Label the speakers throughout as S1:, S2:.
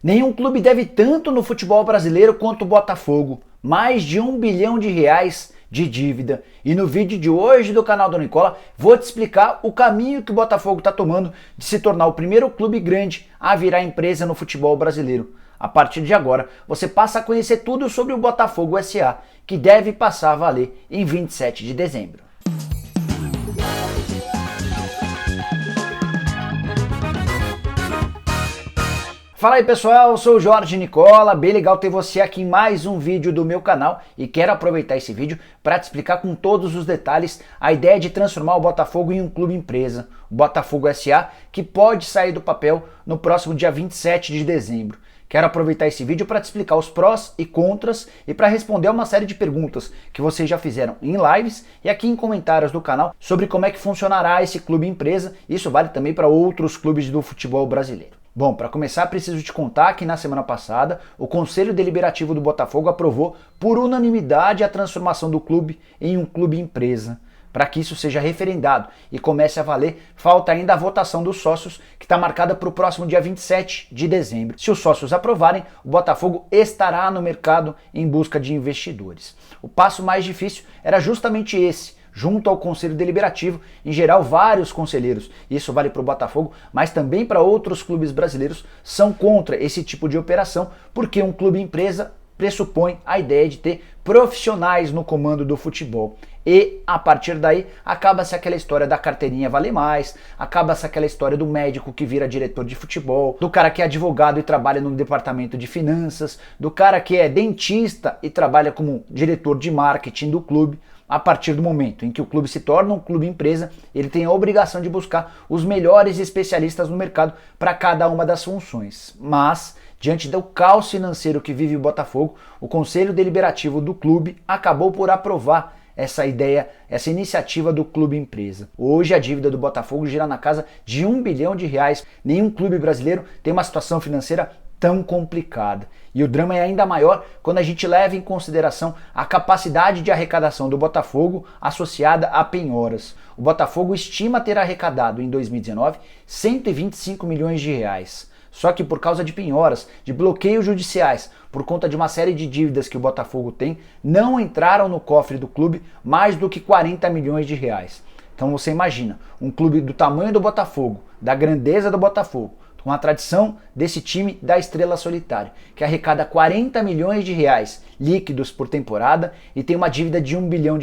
S1: Nenhum clube deve tanto no futebol brasileiro quanto o Botafogo. Mais de R$ 1 bilhão de dívida. E no vídeo de hoje do canal do Nicola, vou te explicar o caminho que o Botafogo está tomando de se tornar o primeiro clube grande a virar empresa no futebol brasileiro. A partir de agora, você passa a conhecer tudo sobre o Botafogo SA, que deve passar a valer em 27 de dezembro. Fala aí pessoal, eu sou o Jorge Nicola, bem legal ter você aqui em mais um vídeo do meu canal e quero aproveitar esse vídeo para te explicar com todos os detalhes a ideia de transformar o Botafogo em um clube empresa, o Botafogo SA, que pode sair do papel no próximo dia 27 de dezembro. Quero aproveitar esse vídeo para te explicar os prós e contras e para responder a uma série de perguntas que vocês já fizeram em lives e aqui em comentários do canal sobre como é que funcionará esse clube empresa. Isso vale também para outros clubes do futebol brasileiro. Bom, para começar, preciso te contar que na semana passada o Conselho Deliberativo do Botafogo aprovou por unanimidade a transformação do clube em um clube empresa. Para que isso seja referendado e comece a valer, falta ainda a votação dos sócios, que está marcada para o próximo dia 27 de dezembro. Se os sócios aprovarem, o Botafogo estará no mercado em busca de investidores. O passo mais difícil era justamente esse. Junto ao Conselho Deliberativo, em geral vários conselheiros, isso vale para o Botafogo, mas também para outros clubes brasileiros, são contra esse tipo de operação, porque um clube empresa pressupõe a ideia de ter profissionais no comando do futebol. E a partir daí acaba-se aquela história da carteirinha valer mais, acaba-se aquela história do médico que vira diretor de futebol, do cara que é advogado e trabalha no departamento de finanças, do cara que é dentista e trabalha como diretor de marketing do clube. A partir do momento em que o clube se torna um clube empresa, ele tem a obrigação de buscar os melhores especialistas no mercado para cada uma das funções. Mas, diante do caos financeiro que vive o Botafogo, o Conselho Deliberativo do clube acabou por aprovar essa ideia, essa iniciativa do clube empresa. Hoje a dívida do Botafogo gira na casa de R$ 1 bilhão. Nenhum clube brasileiro tem uma situação financeira tão complicada. E o drama é ainda maior quando a gente leva em consideração a capacidade de arrecadação do Botafogo associada a penhoras. O Botafogo estima ter arrecadado em 2019 R$ 125 milhões. Só que por causa de penhoras, de bloqueios judiciais, por conta de uma série de dívidas que o Botafogo tem, não entraram no cofre do clube mais do que R$ 40 milhões. Então você imagina, um clube do tamanho do Botafogo, da grandeza do Botafogo, com a tradição desse time da Estrela Solitária, que arrecada R$ 40 milhões líquidos por temporada e tem uma dívida de R$ 1 bilhão.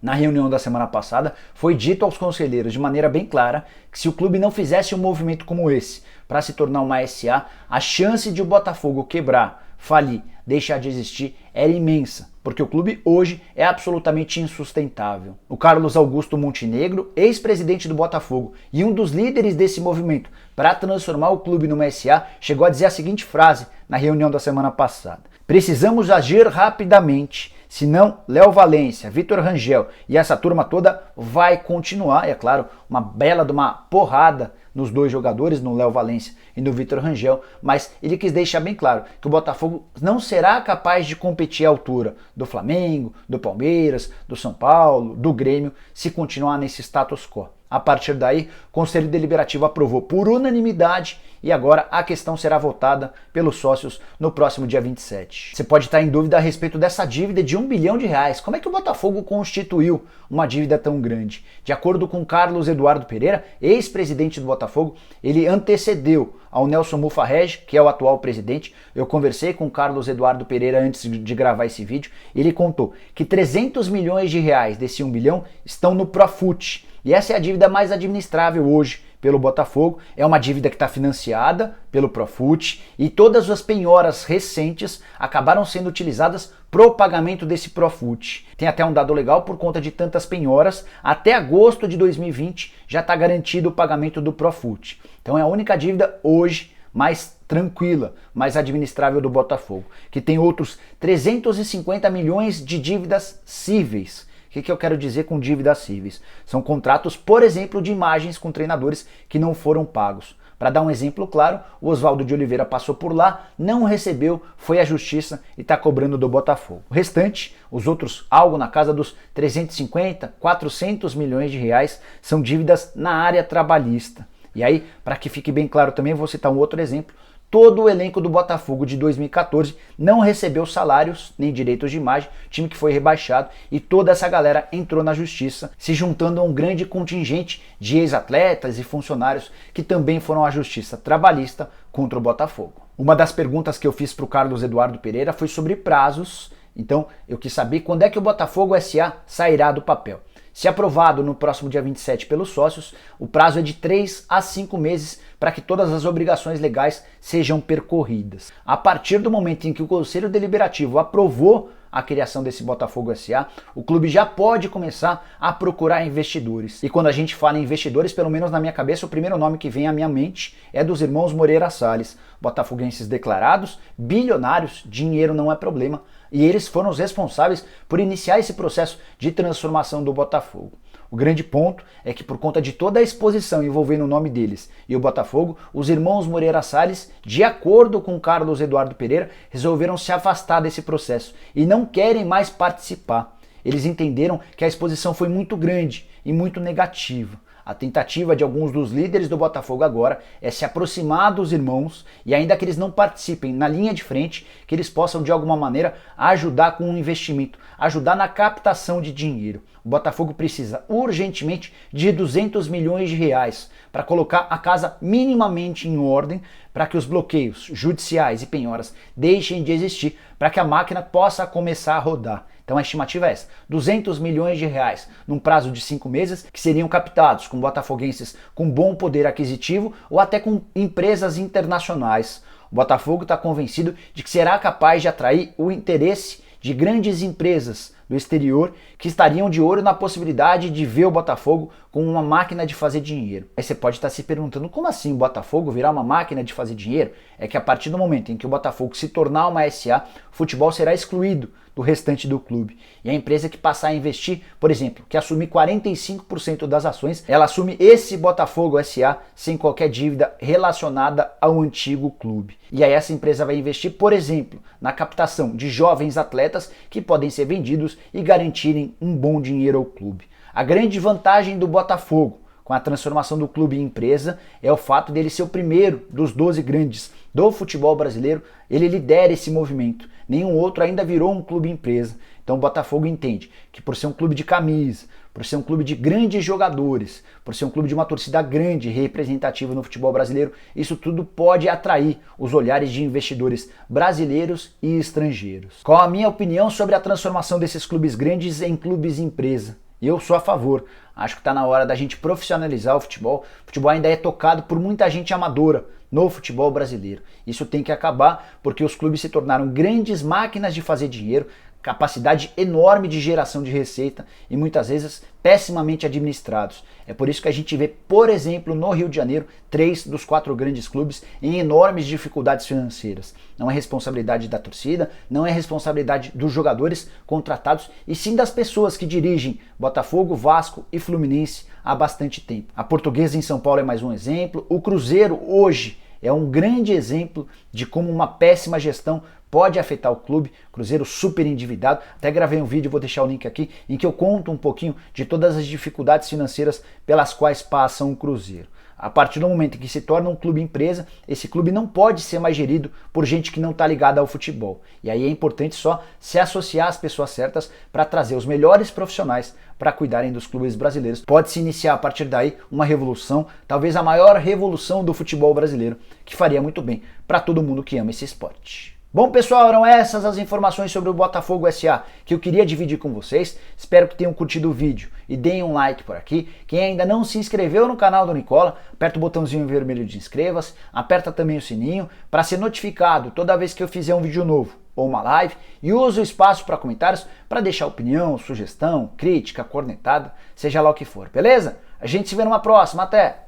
S1: Na reunião da semana passada, foi dito aos conselheiros de maneira bem clara que se o clube não fizesse um movimento como esse para se tornar uma SA, a chance de o Botafogo quebrar, falir, deixar de existir era imensa, porque o clube hoje é absolutamente insustentável. O Carlos Augusto Montenegro, ex-presidente do Botafogo e um dos líderes desse movimento para transformar o clube numa SA, chegou a dizer a seguinte frase na reunião da semana passada: precisamos agir rapidamente, senão Léo Valência, Vitor Rangel e essa turma toda vai continuar, e é claro, uma bela de uma porrada nos dois jogadores, no Léo Valência e no Vitor Rangel, mas ele quis deixar bem claro que o Botafogo não será capaz de competir à altura do Flamengo, do Palmeiras, do São Paulo, do Grêmio, se continuar nesse status quo. A partir daí, o Conselho Deliberativo aprovou por unanimidade e agora a questão será votada pelos sócios no próximo dia 27. Você pode estar em dúvida a respeito dessa dívida de R$ 1 bilhão. Como é que o Botafogo constituiu uma dívida tão grande? De acordo com Carlos Eduardo Pereira, ex-presidente do Botafogo, ele antecedeu ao Nelson Mufarrege, que é o atual presidente. Eu conversei com o Carlos Eduardo Pereira antes de gravar esse vídeo. Ele contou que R$ 300 milhões desse 1 bilhão estão no Profut. E essa é a dívida mais administrável hoje pelo Botafogo. É uma dívida que está financiada pelo Profut e todas as penhoras recentes acabaram sendo utilizadas para o pagamento desse Profut. Tem até um dado legal: por conta de tantas penhoras, até agosto de 2020 já está garantido o pagamento do Profut. Então é a única dívida hoje mais tranquila, mais administrável do Botafogo, que tem outros 350 milhões de dívidas cíveis. O que eu quero dizer com dívidas cíveis? São contratos, por exemplo, de imagens com treinadores que não foram pagos. Para dar um exemplo claro, o Oswaldo de Oliveira passou por lá, não recebeu, foi à justiça e está cobrando do Botafogo. O restante, os outros, algo na casa dos 350, 400 milhões de reais, são dívidas na área trabalhista. E aí, para que fique bem claro também, vou citar um outro exemplo. todo o elenco do Botafogo de 2014 não recebeu salários nem direitos de imagem, time que foi rebaixado, e toda essa galera entrou na justiça, se juntando a um grande contingente de ex-atletas e funcionários que também foram à justiça trabalhista contra o Botafogo. Uma das perguntas que eu fiz para o Carlos Eduardo Pereira foi sobre prazos, então eu quis saber quando é que o Botafogo SA sairá do papel. Se aprovado no próximo dia 27 pelos sócios, o prazo é de 3 a 5 meses para que todas as obrigações legais sejam percorridas. A partir do momento em que o Conselho Deliberativo aprovou a criação desse Botafogo SA, o clube já pode começar a procurar investidores. E quando a gente fala em investidores, pelo menos na minha cabeça, o primeiro nome que vem à minha mente é dos irmãos Moreira Salles, botafoguenses declarados, bilionários, dinheiro não é problema, e eles foram os responsáveis por iniciar esse processo de transformação do Botafogo. O grande ponto é que, por conta de toda a exposição envolvendo o nome deles e o Botafogo, os irmãos Moreira Salles, de acordo com Carlos Eduardo Pereira, resolveram se afastar desse processo e não querem mais participar. Eles entenderam que a exposição foi muito grande e muito negativa. A tentativa de alguns dos líderes do Botafogo agora é se aproximar dos irmãos e, ainda que eles não participem na linha de frente, que eles possam de alguma maneira ajudar com um investimento, ajudar na captação de dinheiro. O Botafogo precisa urgentemente de 200 milhões de reais para colocar a casa minimamente em ordem, para que os bloqueios judiciais e penhoras deixem de existir, para que a máquina possa começar a rodar. Então a estimativa é essa, 200 milhões de reais num prazo de 5 meses, que seriam captados com botafoguenses com bom poder aquisitivo ou até com empresas internacionais. O Botafogo está convencido de que será capaz de atrair o interesse de grandes empresas do exterior que estariam de olho na possibilidade de ver o Botafogo como uma máquina de fazer dinheiro. Aí você pode estar se perguntando, como assim o Botafogo virar uma máquina de fazer dinheiro? É que a partir do momento em que o Botafogo se tornar uma SA, o futebol será excluído do restante do clube. E a empresa que passar a investir, por exemplo, que assumir 45% das ações, ela assume esse Botafogo SA sem qualquer dívida relacionada ao antigo clube. E aí essa empresa vai investir, por exemplo, na captação de jovens atletas que podem ser vendidos e garantirem um bom dinheiro ao clube. A grande vantagem do Botafogo com a transformação do clube em empresa é o fato dele ser o primeiro dos 12 grandes do futebol brasileiro. Ele lidera esse movimento. Nenhum outro ainda virou um clube empresa. Então o Botafogo entende que, por ser um clube de camisa, por ser um clube de grandes jogadores, por ser um clube de uma torcida grande e representativa no futebol brasileiro, isso tudo pode atrair os olhares de investidores brasileiros e estrangeiros. Qual a minha opinião sobre a transformação desses clubes grandes em clubes empresa? Eu sou a favor. Acho que está na hora da gente profissionalizar o futebol. O futebol ainda é tocado por muita gente amadora no futebol brasileiro. Isso tem que acabar porque os clubes se tornaram grandes máquinas de fazer dinheiro, capacidade enorme de geração de receita e muitas vezes pessimamente administrados. É por isso que a gente vê, por exemplo, no Rio de Janeiro, 3 dos 4 grandes clubes em enormes dificuldades financeiras. Não é responsabilidade da torcida, não é responsabilidade dos jogadores contratados, e sim das pessoas que dirigem Botafogo, Vasco e Fluminense há bastante tempo. A Portuguesa em São Paulo é mais um exemplo. O Cruzeiro hoje é um grande exemplo de como uma péssima gestão pode afetar o clube. Cruzeiro super endividado. Até gravei um vídeo, vou deixar o link aqui, em que eu conto um pouquinho de todas as dificuldades financeiras pelas quais passam o Cruzeiro. A partir do momento em que se torna um clube empresa, esse clube não pode ser mais gerido por gente que não está ligada ao futebol. E aí é importante só se associar às pessoas certas para trazer os melhores profissionais para cuidarem dos clubes brasileiros. Pode-se iniciar a partir daí uma revolução, talvez a maior revolução do futebol brasileiro, que faria muito bem para todo mundo que ama esse esporte. Bom, pessoal, eram essas as informações sobre o Botafogo SA que eu queria dividir com vocês. Espero que tenham curtido o vídeo e deem um like por aqui. Quem ainda não se inscreveu no canal do Nicola, aperta o botãozinho vermelho de inscreva-se, aperta também o sininho para ser notificado toda vez que eu fizer um vídeo novo ou uma live, e use o espaço para comentários para deixar opinião, sugestão, crítica, cornetada, seja lá o que for, beleza? A gente se vê numa próxima, até!